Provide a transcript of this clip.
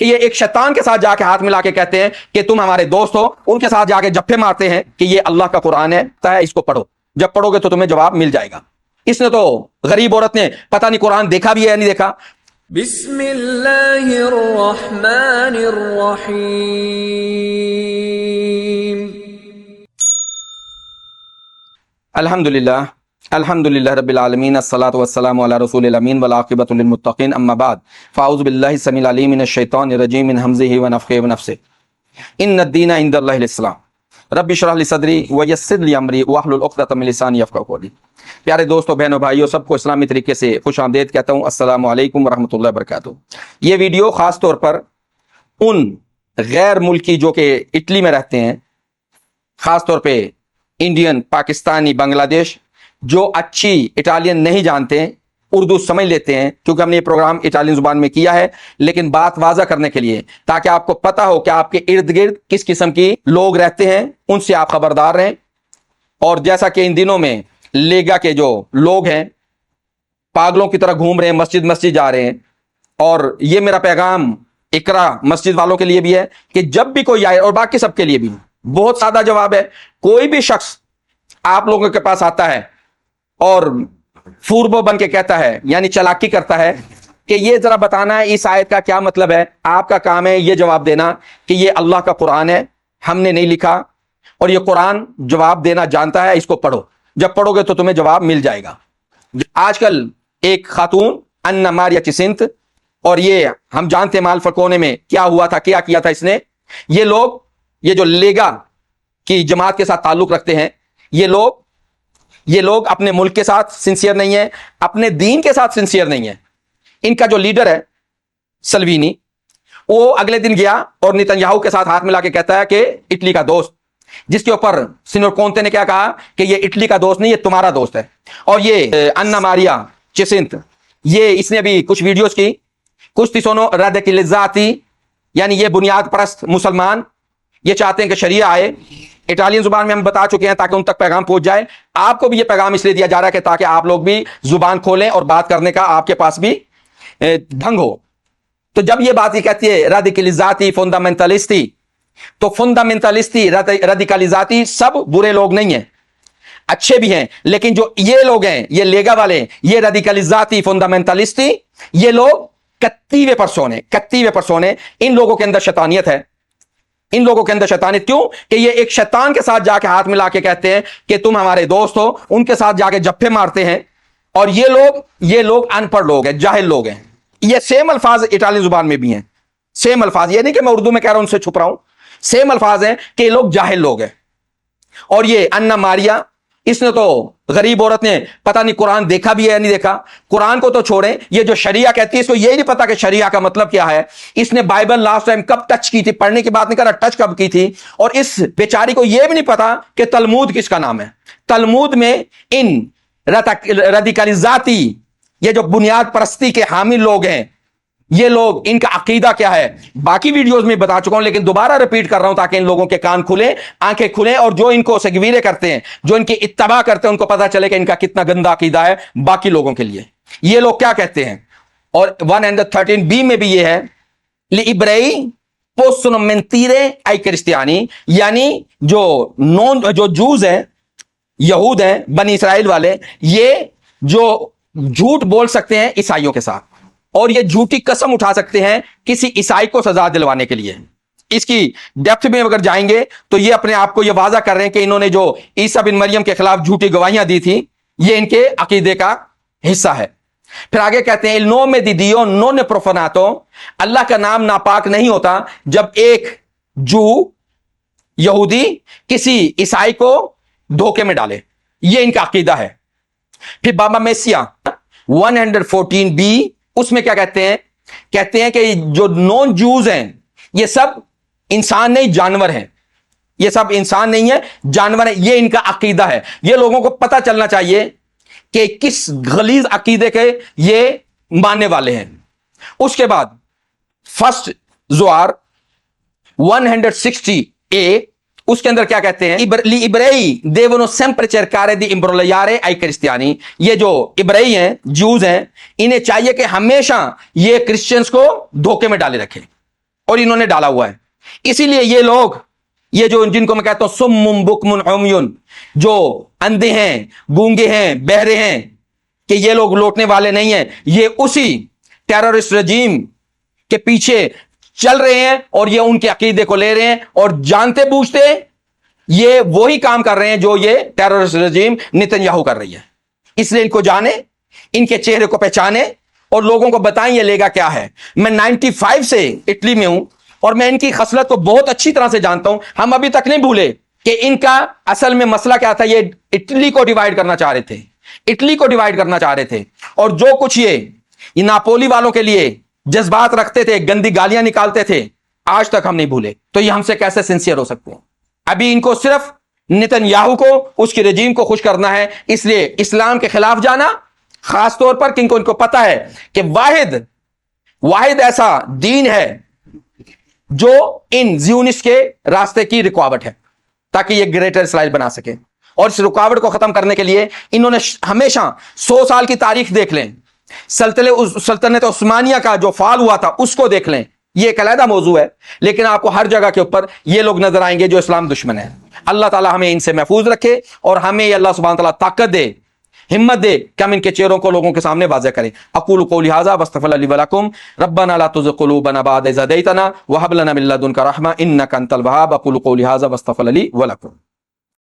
کہ یہ ایک شیطان کے ساتھ جا کے ہاتھ ملا کے کہتے ہیں کہ تم ہمارے دوست ہو، ان کے ساتھ جا کے جفے مارتے ہیں کہ یہ اللہ کا قرآن ہے، اس کو پڑھو، جب پڑھو گے تو تمہیں جواب مل جائے گا۔ اس نے تو غریب عورت نے پتہ نہیں قرآن دیکھا بھی ہے یا نہیں دیکھا۔ بسم اللہ الرحمن الرحیم۔ الحمدللہ رب العالمین، الصلاۃ والسلام علی رسول الامین والعاقبۃ للمتقین، اما بعد فاعوذ باللہ السمیع العلیم من الشیطان الرجیم من ہمزہ ونفخہ ونفثہ۔ ان الدین عند اللہ الاسلام، رب اشرح لی صدری ویسر لی امری واحلل عقدۃ من لسانی یفقہوا قولی۔ پیارے دوستو، بہنوں، بھائیو، سب کو اسلامی طریقے سے خوش آمدید کہتا ہوں۔ السلام علیکم ورحمۃ اللہ وبرکاتہ۔ یہ ویڈیو خاص طور پر ان غیر ملکی جو کہ اٹلی میں رہتے ہیں، خاص طور پہ انڈین، پاکستانی، بنگلہ دیش، جو اچھی اٹالین نہیں جانتے، اردو سمجھ لیتے ہیں، کیونکہ ہم نے یہ پروگرام اٹالین زبان میں کیا ہے، لیکن بات واضح کرنے کے لیے تاکہ آپ کو پتہ ہو کہ آپ کے ارد گرد کس قسم کی لوگ رہتے ہیں، ان سے آپ خبردار رہیں۔ اور جیسا کہ ان دنوں میں لیگا کے جو لوگ ہیں پاگلوں کی طرح گھوم رہے ہیں، مسجد مسجد جا رہے ہیں، اور یہ میرا پیغام اقرا مسجد والوں کے لیے بھی ہے کہ جب بھی کوئی آئے، اور باقی سب کے لیے بھی بہت سادہ جواب ہے، کوئی بھی شخص آپ لوگوں کے پاس آتا ہے اور فوربو بن کے کہتا ہے، یعنی چلاکی کرتا ہے کہ یہ ذرا بتانا ہے اس آیت کا کیا مطلب ہے، آپ کا کام ہے یہ جواب دینا کہ یہ اللہ کا قرآن ہے، ہم نے نہیں لکھا، اور یہ قرآن جواب دینا جانتا ہے، اس کو پڑھو، جب پڑھو گے تو تمہیں جواب مل جائے گا۔ آج کل ایک خاتون انا ماریا چسنت، اور یہ ہم جانتے ہیں مال فکونے میں کیا ہوا تھا، کیا کیا تھا اس نے۔ یہ لوگ، یہ جو لیگا کی جماعت کے ساتھ تعلق رکھتے ہیں، یہ لوگ اپنے ملک کے ساتھ سنسیئر نہیں ہیں، اپنے دین کے ساتھ سنسیئر نہیں ہیں۔ ان کا جو لیڈر ہے سلوینی، وہ اگلے دن گیا اور نیتنیاہو کے ساتھ ہاتھ ملا کے کہتا ہے کہ اٹلی کا دوست، جس کے اوپر سینیور کونتے نے کیا کہا کہ یہ اٹلی کا دوست نہیں، یہ تمہارا دوست ہے۔ اور یہ انا ماریا چسنت، یہ اس نے ابھی کچھ ویڈیوز کی، کچھ تیسونو رادیکلزاتی، یعنی یہ بنیاد پرست مسلمان، یہ چاہتے ہیں کہ شریعہ آئے۔ اٹالین زبان میں ہم بتا چکے ہیں تاکہ ان تک پیغام پہنچ جائے۔ آپ کو بھی یہ پیغام اس لیے دیا جا رہا ہے کہ تاکہ آپ لوگ بھی زبان کھولیں اور بات کرنے کا آپ کے پاس بھی ڈھنگ ہو۔ تو جب یہ بات یہ کہتی ہے رادیکلزاتی، فنڈامنٹلسٹی، تو فنڈامنٹلسٹی، رادیکلزاتی سب برے لوگ نہیں ہیں، اچھے بھی ہیں، لیکن جو یہ لوگ ہیں، یہ لیگا والے، یہ رادیکلزاتی، فنڈامنٹلسٹی، یہ لوگ کتیوے پرسونے، ان لوگوں کے اندر شیطانیت ہے، ان لوگوں کے اندر شیطانیت۔ کیوں کہ یہ ایک شیطان کے ساتھ جا کے ہاتھ ملا کے کہتے ہیں کہ تم ہمارے دوست ہو، ان کے ساتھ جا کے جفے مارتے ہیں، اور یہ لوگ ان پڑھ لوگ ہیں، جاہل لوگ ہیں۔ یہ سیم الفاظ اٹالین زبان میں بھی ہیں، سیم الفاظ، یہ نہیں کہ میں اردو میں کہہ رہا ہوں ان سے چھپ رہا ہوں، سیم الفاظ ہیں کہ یہ لوگ جاہل لوگ ہیں۔ اور یہ انا ماریا، اس نے تو غریب عورت نے پتہ نہیں قرآن دیکھا بھی ہے یا نہیں دیکھا، قرآن کو تو چھوڑیں، یہ جو شریعہ کہتی ہے اس کو یہ نہیں پتا کہ شریعہ کا مطلب کیا ہے۔ اس نے بائبل لاسٹ ٹائم کب ٹچ کی تھی، پڑھنے کی بات نہیں کر رہا، ٹچ کب کی تھی، اور اس بیچاری کو یہ بھی نہیں پتا کہ تلمود کس کا نام ہے۔ تلمود میں ان رادیکلزاتی، یہ جو بنیاد پرستی کے حامل لوگ ہیں، یہ لوگ، ان کا عقیدہ کیا ہے، باقی ویڈیوز میں بتا چکا ہوں، لیکن دوبارہ ریپیٹ کر رہا ہوں تاکہ ان لوگوں کے کان کھلیں، آنکھیں کھلیں، اور جو ان کو سگویرے کرتے ہیں، جو ان کی اتباع کرتے ہیں، ان کو پتا چلے کہ ان کا کتنا گندا عقیدہ ہے باقی لوگوں کے لیے۔ یہ لوگ کیا کہتے ہیں، اور 113b میں بھی یہ ہے، لِبرئی possono mentire ai cristiani، یعنی جو جوز ہیں، یہود ہیں، بنی اسرائیل والے، یہ جو جھوٹ بول سکتے ہیں عیسائیوں کے ساتھ، اور یہ جھوٹی قسم اٹھا سکتے ہیں کسی عیسائی کو سزا دلوانے کے لیے۔ اس کی ڈیپتھ میں اگر جائیں گے تو یہ اپنے آپ کو یہ واضح کر رہے ہیں کہ انہوں نے جو عیسیٰ بن مریم کے خلاف جھوٹی گواہیاں دی تھی، یہ ان کے عقیدے کا حصہ ہے۔ پھر آگے کہتے ہیں il nome di Dio non è profanato، اللہ کا نام ناپاک نہیں ہوتا جب ایک یہودی کسی عیسائی کو دھوکے میں ڈالے، یہ ان کا عقیدہ ہے۔ پھر بابا میسیا 114b، اس میں کیا کہتے ہیں کہ جو نون جوز ہیں یہ سب انسان نہیں، جانور ہیں، یہ سب انسان نہیں ہے، جانور ہیں، یہ ان کا عقیدہ ہے۔ یہ لوگوں کو پتہ چلنا چاہیے کہ کس غلیظ عقیدے کے یہ ماننے والے ہیں۔ اس کے بعد فرسٹ زوار 160a، اس کے اندر کیا کہتے ہیں، gli ebrei devono sempre cercare di imbrogliare ai cristiani، یہ جو عبرئی ہیں، جوز ہیں، انہیں چاہیے کہ ہمیشہ یہ کرسچنز کو دھوکے میں ڈالے رکھیں۔ اور انہوں نے ڈالا ہوا ہے. اسی لیے یہ لوگ، یہ جو جن کو میں کہتا ہوں سم بکم عمیٌ، جو اندھے ہیں، گونگے ہیں، بہرے ہیں، کہ یہ لوگ لوٹنے والے نہیں ہیں، یہ اسی ٹیررسٹ رجیم کے پیچھے چل رہے ہیں اور یہ ان کے عقیدے کو لے رہے ہیں اور جانتے بوجھتے یہ وہی کام کر رہے ہیں جو یہ ٹیررسٹ رجیم نتن یاہو کر رہی ہے. اس لیے ان کو جانے، ان کے چہرے کو پہچانے اور لوگوں کو بتائیں یہ لیگا کیا ہے. میں 95 سے اٹلی میں ہوں اور میں ان کی خصلت کو بہت اچھی طرح سے جانتا ہوں. ہم ابھی تک نہیں بھولے کہ ان کا اصل میں مسئلہ کیا تھا. یہ اٹلی کو ڈیوائیڈ کرنا چاہ رہے تھے، اٹلی کو ڈیوائیڈ کرنا چاہ رہے تھے، اور جو کچھ یہ ناپولی والوں کے لیے جذبات رکھتے تھے، گندی گالیاں نکالتے تھے، آج تک ہم نہیں بھولے. تو یہ ہم سے کیسے سنسیئر ہو سکتے ہیں؟ ابھی ان کو صرف نتن یاہو کو، اس کی رجیم کو خوش کرنا ہے. اس لیے اسلام کے خلاف جانا، خاص طور پر کہ ان کو پتا ہے کہ واحد ایسا دین ہے جو ان زیونسٹ کے راستے کی رکاوٹ ہے، تاکہ یہ گریٹر اسرائیل بنا سکے. اور اس رکاوٹ کو ختم کرنے کے لیے انہوں نے ہمیشہ 100 سال کی تاریخ دیکھ لیں، سلطنت عثمانیہ کا جو فال ہوا تھا اس کو دیکھ لیں. یہ ایک علیحدہ موضوع ہے، لیکن آپ کو ہر جگہ کے اوپر یہ لوگ نظر آئیں گے جو اسلام دشمن ہے. اللہ تعالی ہمیں ان سے محفوظ رکھے اور ہمیں یہ اللہ سبحانہ تعالیٰ طاقت دے، ہمت دے کہ ہم ان کے چہروں کو لوگوں کے سامنے واضح کریں. اقول قولی ھذا واستغفر اللہ لی ولکم. ربنا لا تزغ قلوبنا بعد اذ هديتنا وهب لنا من لدنك رحمة انك انت الوهاب. اقول قولی ھذا واستغفر اللہ لی ولکم.